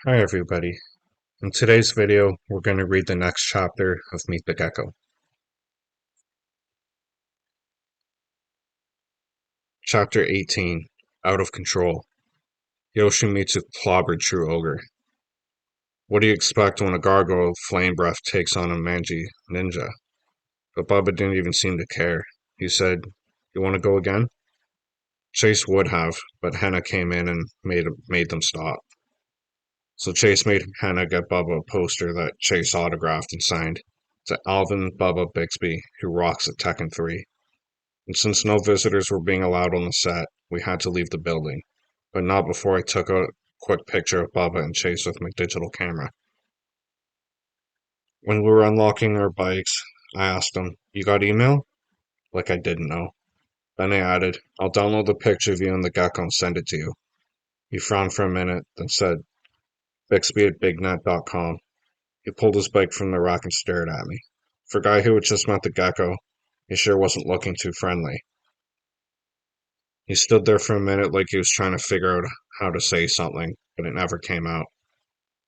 Hi everybody. In today's video, we're going to read the next chapter of Meet the Gecko. Chapter 18, Out of Control. Yoshi meets a clobbered true ogre. What do you expect when a gargoyle flame breath takes on a mangy ninja? But Bubba didn't even seem to care. He said, "You want to go again?" Chase would have, but Henna came in and made them stop. So Chase made Henna get Bubba a poster that Chase autographed and signed to Alvin Bubba Bixby, who rocks at Tekken 3. And since no visitors were being allowed on the set, we had to leave the building, but not before I took a quick picture of Bubba and Chase with my digital camera. When we were unlocking our bikes, I asked him, "You got email?" Like I didn't know. Then I added, "I'll download the picture of you and the gecko and send it to you." He frowned for a minute, then said, "Bixby at bignet.com." He pulled his bike from the rack and stared at me. For a guy who had just met the gecko, he sure wasn't looking too friendly. He stood there for a minute like he was trying to figure out how to say something, but it never came out.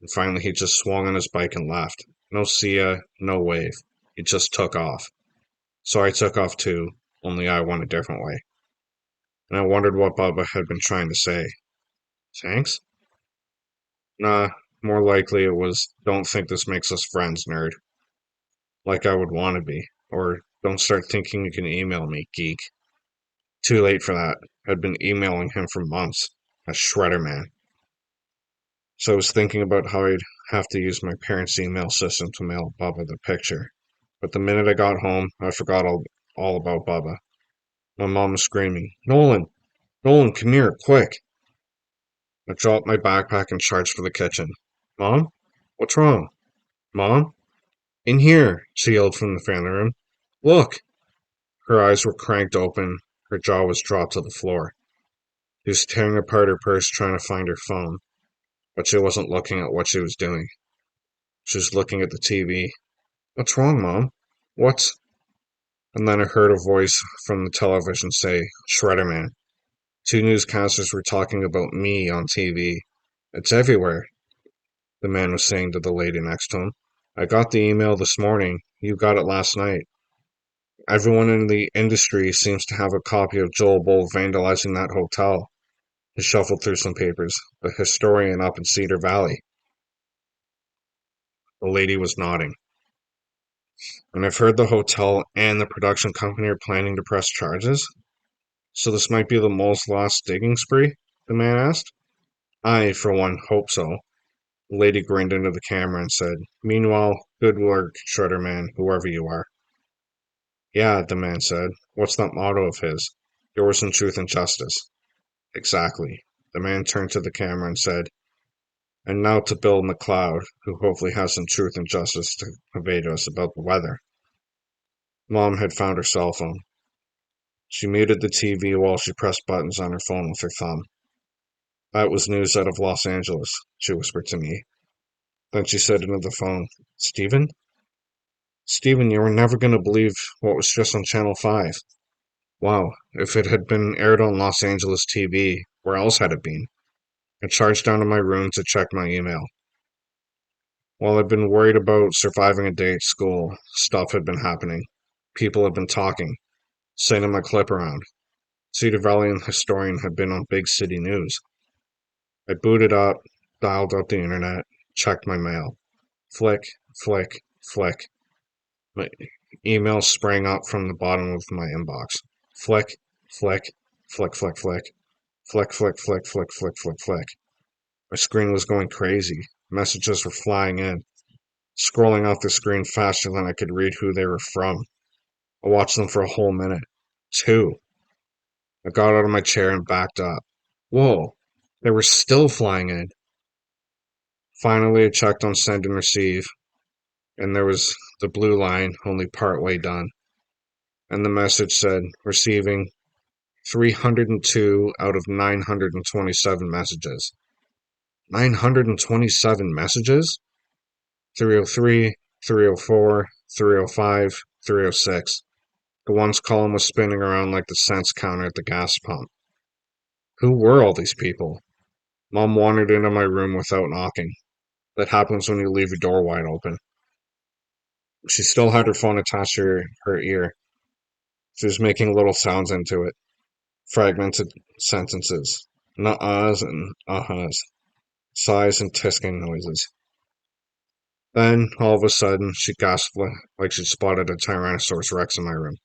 And finally he just swung on his bike and left. No see ya, no wave. He just took off. So I took off too, only I went a different way. And I wondered what Bubba had been trying to say. Thanks? Nah, more likely it was, "Don't think this makes us friends, nerd." Like I would want to be. Or, "Don't start thinking you can email me, geek." Too late for that. I'd been emailing him for months. A Shredderman. So I was thinking about how I'd have to use my parents' email system to mail Bubba the picture. But the minute I got home, I forgot all about Bubba. My mom was screaming, "Nolan! Nolan, come here, quick!" I dropped my backpack and charged for the kitchen. "Mom? What's wrong?" "Mom? In here!" she yelled from the family room. "Look!" Her eyes were cranked open, her jaw was dropped to the floor. She was tearing apart her purse trying to find her phone, but she wasn't looking at what she was doing. She was looking at the TV. "What's wrong, Mom? What's—" And then I heard a voice from the television say, "Shredderman." Two newscasters were talking about me on TV. "It's everywhere," the man was saying to the lady next to him. "I got the email this morning. You got it last night. Everyone in the industry seems to have a copy of Joel Bull vandalizing that hotel." He shuffled through some papers. "The historian up in Cedar Valley." The lady was nodding. "And I've heard the hotel and the production company are planning to press charges. So this might be the mole's last digging spree?" the man asked. "I, for one, hope so." The lady grinned into the camera and said, "Meanwhile, good work, Shredderman, whoever you are." "Yeah," the man said. "What's that motto of his? Yours in truth and justice." "Exactly." The man turned to the camera and said, "And now to Bill McLeod, who hopefully has some truth and justice to convey to us about the weather." Mom had found her cell phone. She muted the TV while she pressed buttons on her phone with her thumb. "That was news out of Los Angeles," she whispered to me. Then she said into the phone, "Steven? Steven, you were never going to believe what was just on Channel 5. Wow, if it had been aired on Los Angeles TV, where else had it been?" I charged down to my room to check my email. While I'd been worried about surviving a day at school, stuff had been happening. People had been talking, sending my clip around. Cedar Valley and historian had been on big city news. I booted up, dialed up the internet, checked my mail. Flick, flick, flick. My email sprang up from the bottom of my inbox. Flick, flick, flick, flick, flick. Flick, flick, flick, flick, flick, flick, flick. My screen was going crazy. Messages were flying in, scrolling off the screen faster than I could read who they were from. I watched them for a whole minute. Two. I got out of my chair and backed up. Whoa, they were still flying in. Finally, I checked on send and receive, and there was the blue line only part way done. And the message said, "Receiving 302 out of 927 messages." 927 messages? 303, 304, 305, 306. The ones column was spinning around like the cents counter at the gas pump. Who were all these people? Mom wandered into my room without knocking. That happens when you leave your door wide open. She still had her phone attached to her ear. She was making little sounds into it, fragmented sentences, nuh-uhs and uh-uhs, sighs and tisking noises. Then, all of a sudden, she gasped like she'd spotted a Tyrannosaurus Rex in my room.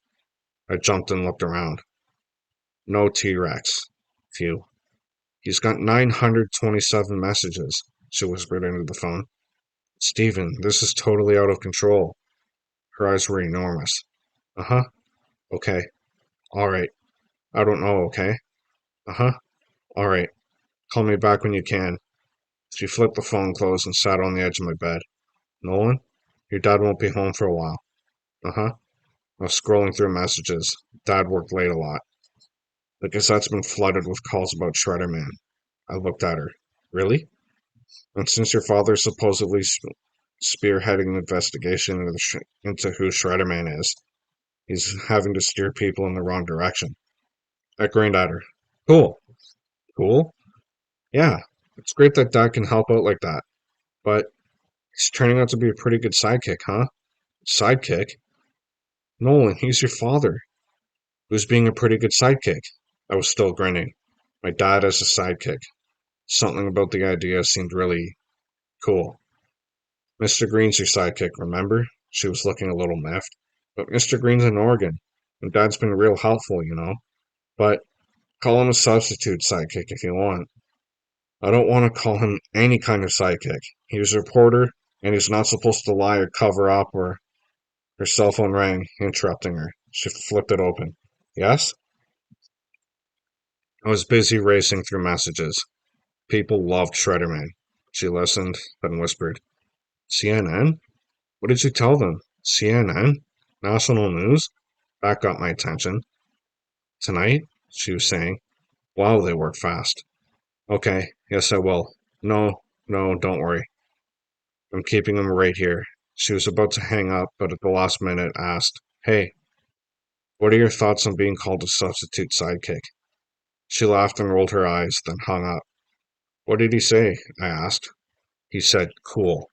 I jumped and looked around. No T-Rex. Phew. He's got 927 messages, she whispered into the phone. Stephen, this is totally out of control. Her eyes were enormous. Uh-huh. Okay. All right. I don't know, okay? Uh-huh. All right. Call me back when you can. She flipped the phone closed and sat on the edge of my bed. Nolan? Your dad won't be home for a while. Uh-huh. I was scrolling through messages. Dad worked late a lot. The Gazette's been flooded with calls about Shredderman. I looked at her. Really? And since your father's supposedly spearheading an investigation into who Shredderman is, he's having to steer people in the wrong direction. I grinned at her. Cool. Cool? Yeah. It's great that Dad can help out like that. But he's turning out to be a pretty good sidekick, huh? Sidekick? Nolan, he's your father. Who's being a pretty good sidekick? I was still grinning. My dad as a sidekick. Something about the idea seemed really cool. Mr. Green's your sidekick, remember? She was looking a little miffed. But Mr. Green's in Oregon, and Dad's been real helpful, you know. But call him a substitute sidekick if you want. I don't want to call him any kind of sidekick. He was a reporter, and he's not supposed to lie or cover up or her cell phone rang, interrupting her. She flipped it open. Yes? I was busy racing through messages. People loved Shredderman. She listened, then whispered, CNN? What did you tell them? CNN? National news? That got my attention. Tonight? She was saying. Wow, they work fast. Okay, yes, I will. No, no, don't worry. I'm keeping them right here. She was about to hang up, but at the last minute asked, Hey, what are your thoughts on being called a substitute sidekick? She laughed and rolled her eyes, then hung up. What did he say? I asked. He said, Cool.